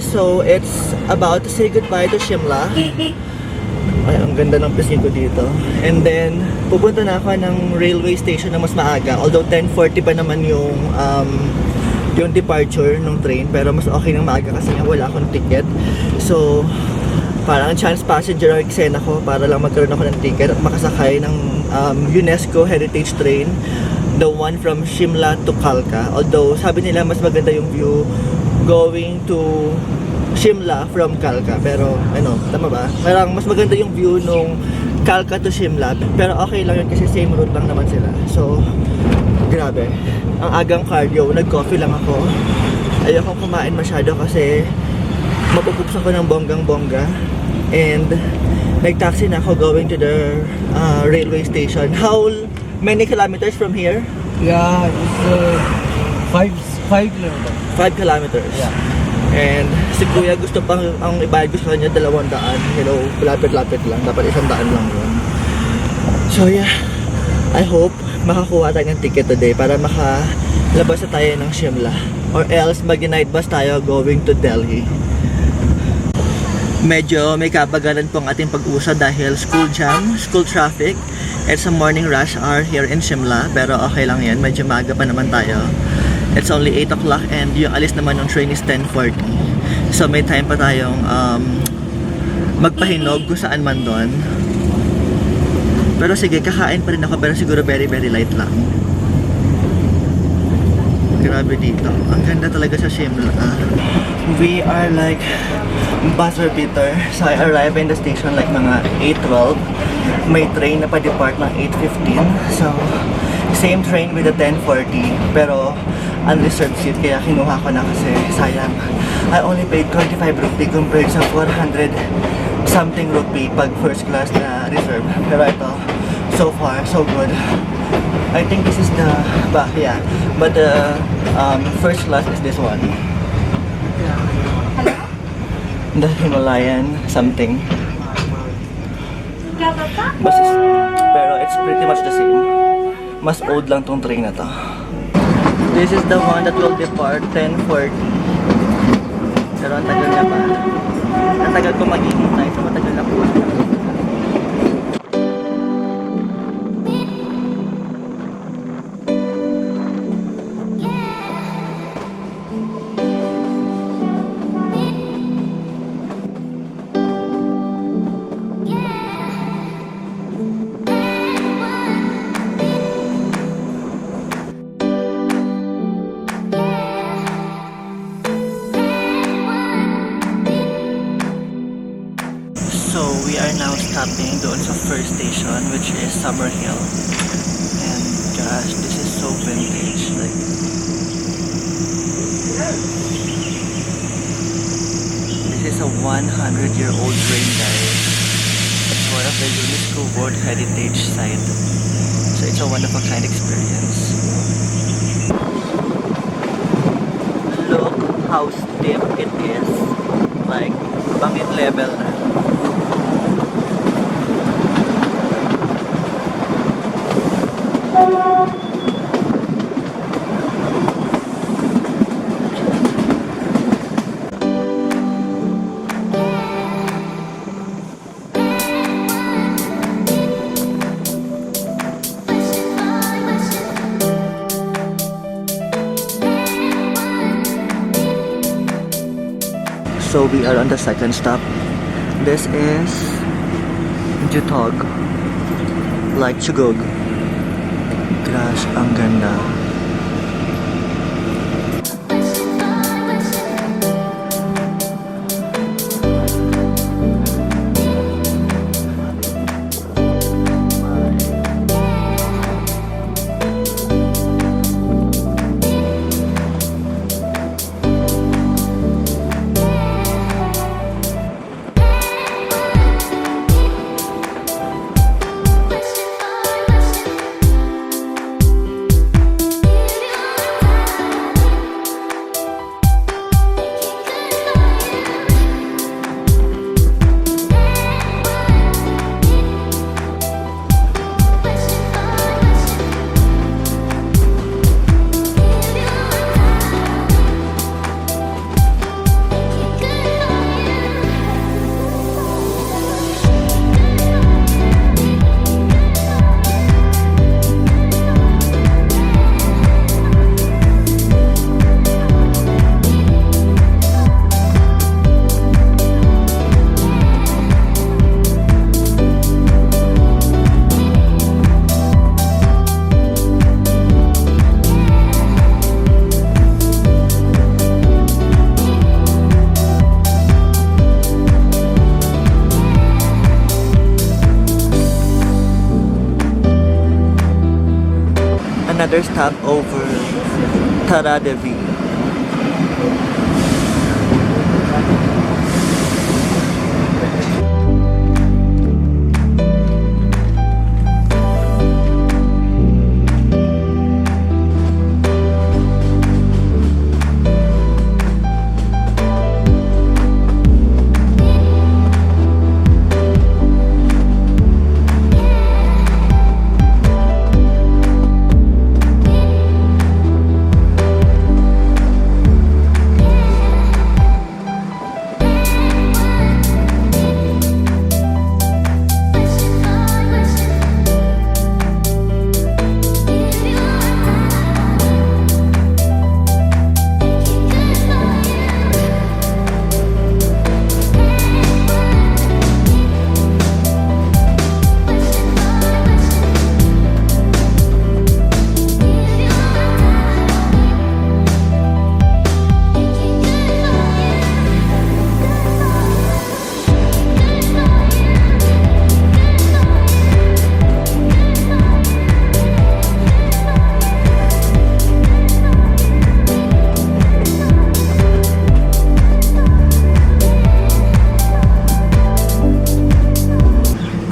So it's about to say goodbye to Shimla. Ay, ang ganda ng pisngi ko dito. And then, pupunta na ako ng railway station na mas maaga. Although 10:40 pa naman yung departure ng train. Pero mas okay ng maaga kasi nga wala akong ticket. So, parang chance passenger or exen ako para lang magkaroon ako ng ticket at makasakay ng UNESCO heritage train. The one from Shimla to Kalka. Although, sabi nila mas maganda yung view going to Shimla from Kalka, pero ano, tama ba? Parang mas maganda yung view nung Kalka to Shimla, pero okay lang yun kasi same route lang naman sila. So, grabe. Ang agang cardio, nag-coffee lang ako. Ayokong kumain masyado kasi mapupups ako ng bonggang-bongga. And nag-taxi na ako going to the railway station. How many kilometers from here? Yeah, it's 5 kilometers. 5 kilometers. Yeah. And si Kuya gusto pang, ang ibayad ko sa kanya 200. Hello, lapit-lapit lang. Dapat 100 lang yun. So yeah, I hope makakuha tayo ng ticket today para makalabas na tayo ng Shimla. Or else mag-night bus tayo going to Delhi. Medyo may kabagalan po ang ating pag-usad dahil school jam, school traffic, and some morning rush hour here in Shimla. Pero okay lang yan, medyo maaga pa naman tayo. It's only 8 o'clock and yung alis naman ng train is 10:40. So may time pa tayong magpahinog kung saan man doon. Pero sige, kakain pa rin ako pero siguro very light lang. Grabe dito. Ang ganda talaga sa Shimla. We are like buzzer beater. So I arrive in the station like mga 8:12. May train na pa-depart ng 8:15. So same train with the 10:40 pero unreserved seat kaya kinuha ko na kasi sayang. I only paid 25 rupee compared sa 400 something rupee pag first class na reserve. Pero ito, so far, so good. I think this is the yeah, but the first class is this one. The Himalayan something. Pero it's pretty much the same. Mas old lang tong train na to. This is the one that will depart 10:40. Pero ang tagal na pa. Ang tagal ko maghihintay so matagal na po. So we are now stopping doon sa first station which is Summerhill. And gosh, this is so vintage. Like, this is a 100-year-old train, guys. It's one of the UNESCO World Heritage Site. So it's a one-of-a-kind experience. Look how steep it is. Like, bangit level na. So we are on the second stop. This is Jutog, like Chugog. Gosh, ang ganda. Another stop over Taradevi.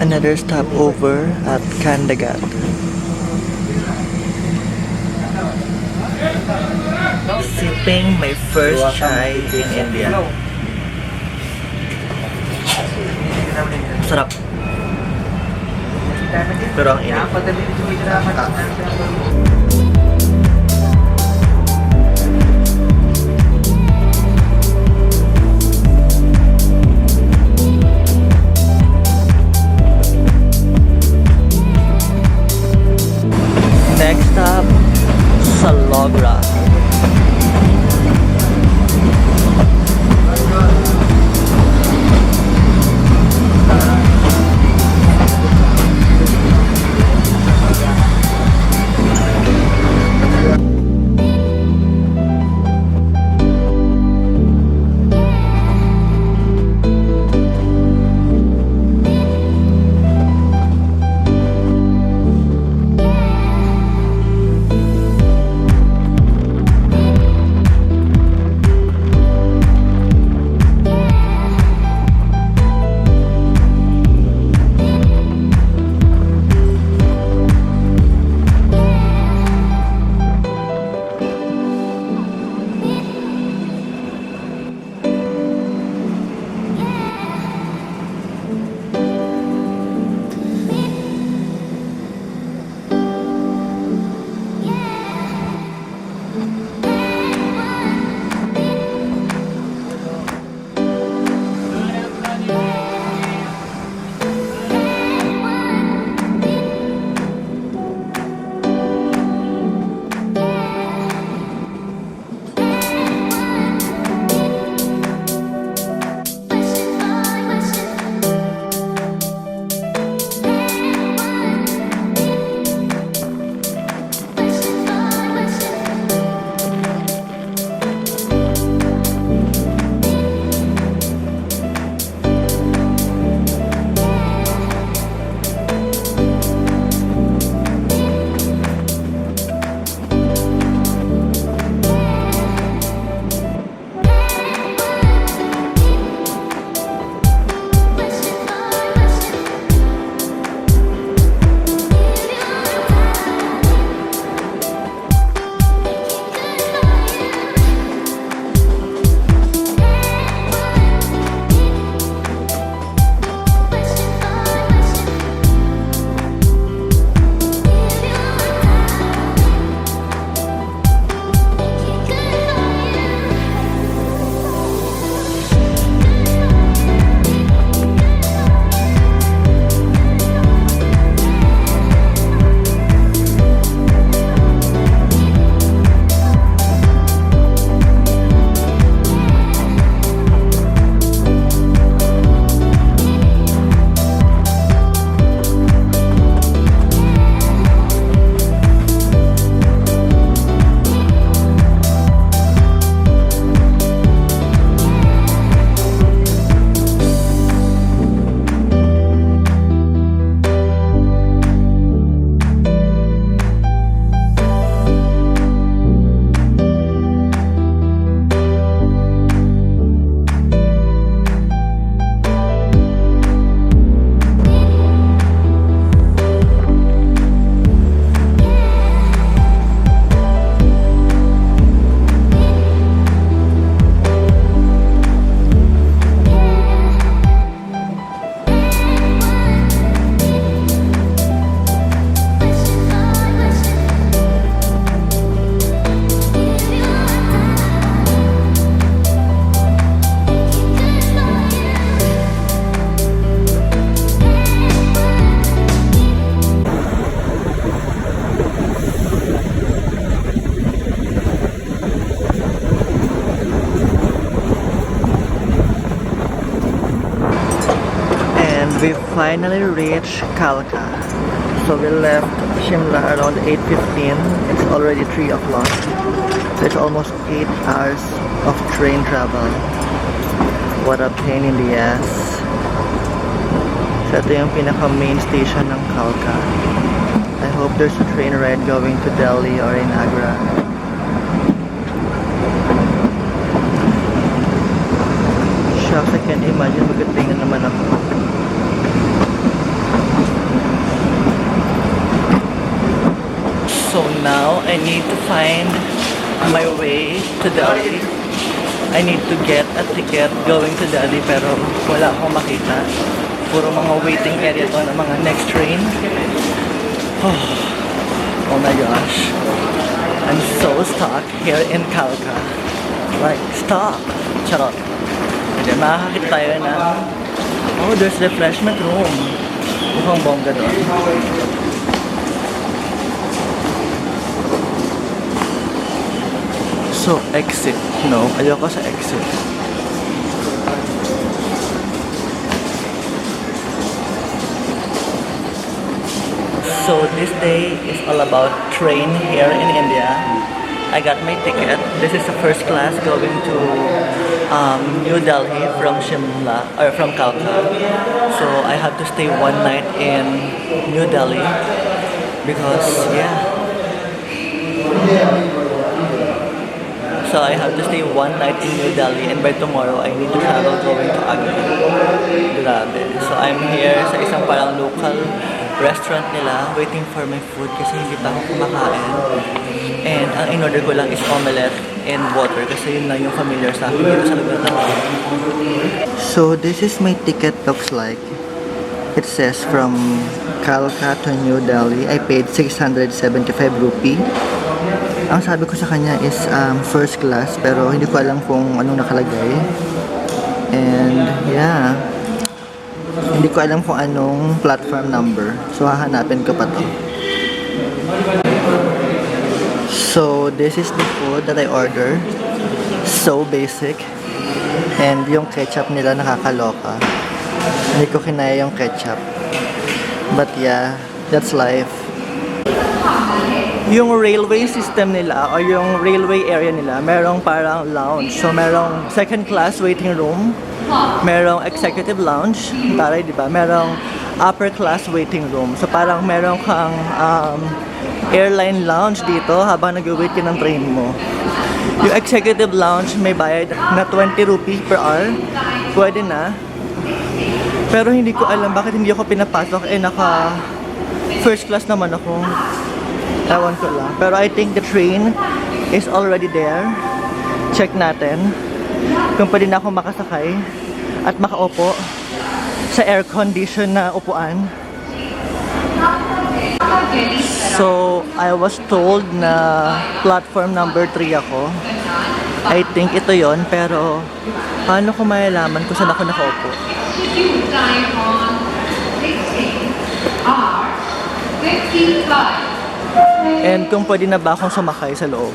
Another stopover at Kandagat. Sipping my first chai in India. Sarap. Pero ang init. Next stop, Salogra. finally reached Kalka. So we left Shimla around 8:15. It's already 3 o'clock. So it's almost 8 hours of train travel. What a pain in the ass. So ito yung pinaka-main station ng Kalka. I hope there's a train ride going to Delhi or in Agra. Shucks, I can't imagine magatingan naman ako. So now I need to find my way to Delhi. I need to get a ticket going to Delhi pero wala akong makita. Puro mga waiting area to ng mga next train. Oh my gosh. I'm so stuck here in Kalka. Like, stuck. Charot. Hindi, makakakita tayo na. Oh, there's refreshment room. Mukhang bongga doon. So, exit. No, ayoko sa exit. So, this day is all about train here in India. I got my ticket. This is the first class going to New Delhi from Shimla, or from Kalka. So, I have to stay one night in New Delhi because, yeah. So I have to stay one night in New Delhi and by tomorrow I need to travel going to Agra. Grabe. So I'm here sa isang parang local restaurant nila waiting for my food kasi hindi pa ako kumakain. And ang in-order ko lang is omelette and water kasi yun lang yung familiar sa akin dito sa lugar natin. So this is my ticket looks like. It says from Kalka to New Delhi. I paid 675 rupee. Ang sabi ko sa kanya is first class pero hindi ko alam kung anong nakalagay. And yeah, hindi ko alam kung anong platform number. So hahanapin ko pa to. So this is the food that I ordered. So basic. And yung ketchup nila nakakaloka. Hindi ko kinaya yung ketchup. But yeah, that's life. Yung railway system nila or yung railway area nila, merong parang lounge. So merong second class waiting room, merong executive lounge, taray, di ba? Merong upper class waiting room. So parang merong kang airline lounge dito habang nag-wait ka ng train mo. Yung executive lounge may bayad na 20 rupees per hour. Pwede na. Pero hindi ko alam bakit hindi ako pinapasok. Naka first class naman ako. Ewan ko lang. Pero I think the train is already there. Check natin kung pwede na ako makasakay at makaupo sa air condition na upuan. So, I was told na platform number 3 ako. I think ito yon pero paano ko malalaman kung saan ako nakaupo? And kung pwede na ba akong sumakay sa loob.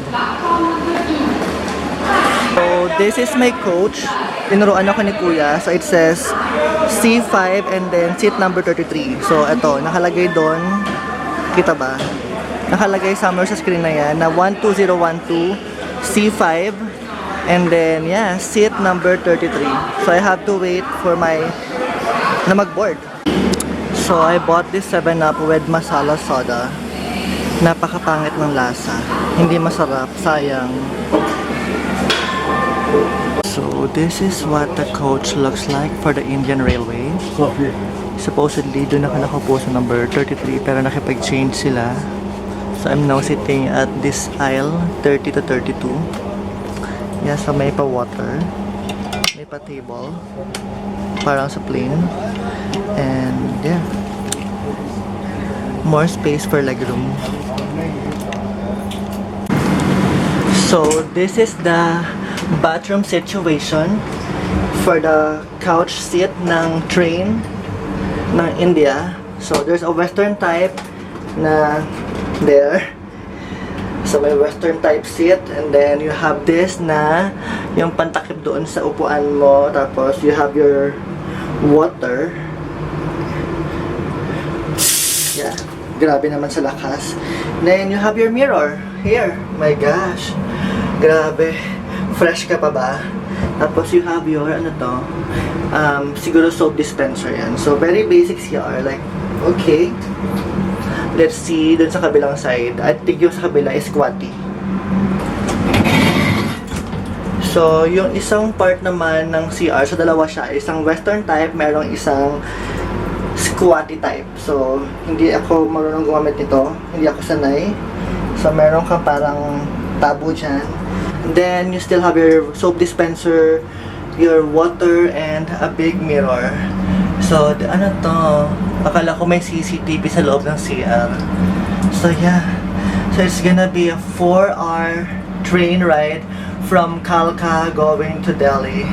So, this is my coach. Tinuruan ako ni Kuya. So, it says C5 and then seat number 33. So, ito, nakalagay doon. Kita ba? Nakalagay somewhere sa screen na yan na 12012 C5 and then, yeah, seat number 33. So, I have to wait for na mag-board. So, I bought this 7-Up with masala soda. Napakapangit ng lasa. Hindi masarap. Sayang. So, this is what the coach looks like for the Indian Railway. Supposedly, doon ako nakaupo sa number 33 pero nakipag-change sila. So, I'm now sitting at this aisle, 30 to 32. Yeah, so may pa water. May pa table. Parang sa plane. And, yeah. More space for legroom. So, this is the bathroom situation for the couch seat ng train ng India. So, there's a western type na there. So, may western type seat and then you have this na yung pantakip doon sa upuan mo. Tapos, you have your water. Yeah. Grabe naman sa lakas. Then, you have your mirror. Here. My gosh. Grabe. Fresh ka pa ba? Tapos, you have your, ano to? Siguro soap dispenser yan. So, very basic CR. Like, okay. Let's see dun sa kabilang side. I think yung sa kabila is squatty. So, yung isang part naman ng CR, so dalawa siya. Isang western type, merong isang squatty type. So, hindi ako marunong gumamit nito. Hindi ako sanay. So, meron kang parang tabo dyan. And then, you still have your soap dispenser, your water, and a big mirror. So, ano to? Akala ko may CCTV sa loob ng CR. So, yeah. So, it's gonna be a 4-hour train ride from Kalka going to Delhi.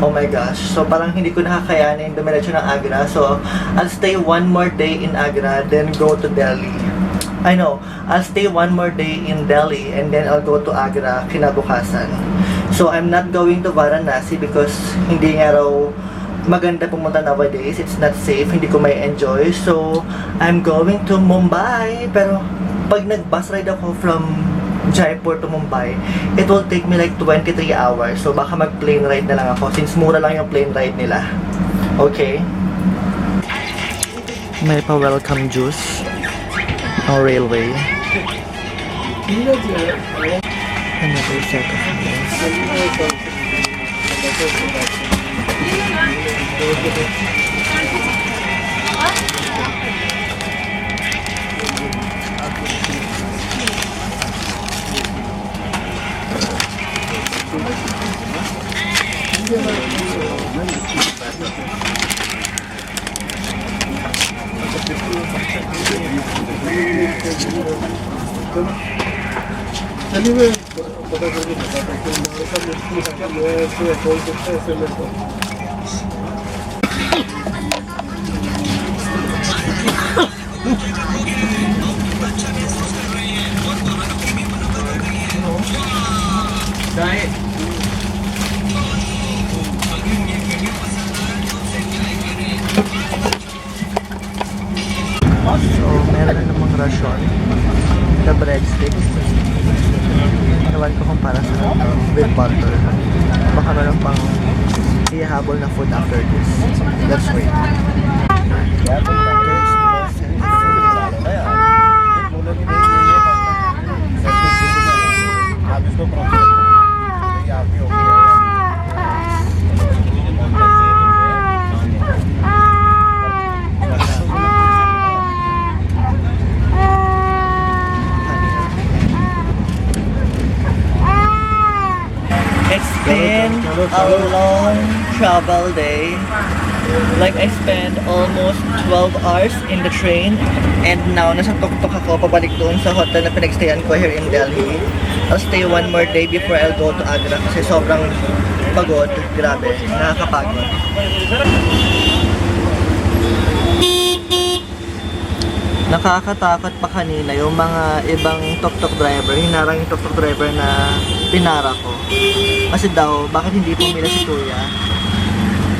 Oh my gosh. So parang hindi ko nakakayanin dumiretso ng Agra. So I'll stay one more day in Agra, then go to Delhi. I know, I'll stay one more day in Delhi and then I'll go to Agra kinabukasan. So I'm not going to Varanasi because hindi nga raw maganda pumunta nowadays. It's not safe. Hindi ko may enjoy. So I'm going to Mumbai. Pero pag nag-bus ride ako from Jaipur to Mumbai, it will take me like 23 hours. So baka mag-plane ride na lang ako since mura lang yung plane ride nila. Okay? May pa-welcome juice on railway. Another set of things. Diet. So, meron na namang rasyon. The breadsticks. Ewan ko kung para sa with butter. Baka meron pang ihahabol na food after this. Let's wait. It's been a long travel day. Like I spent almost 12 hours in the train and now nasa tuk-tuk ako pabalik doon sa hotel na pinagstayan ko here in Delhi. I'll stay one more day before I'll go to Agra kasi sobrang pagod. Grabe, nakakapagod. Nakakatakot pa kanina yung mga ibang tuk-tuk driver. Hinarang yung tuk-tuk driver na pinara ko. Kasi daw, bakit hindi pumila si Kuya?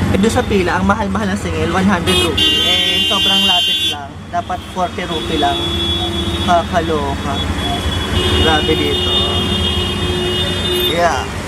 Eh doon sa pila, ang mahal-mahal ng singil, 100 rupee. Eh, sobrang lapit lang. Dapat 40 rupee lang. Kakaloka. Grabe dito. Yeah.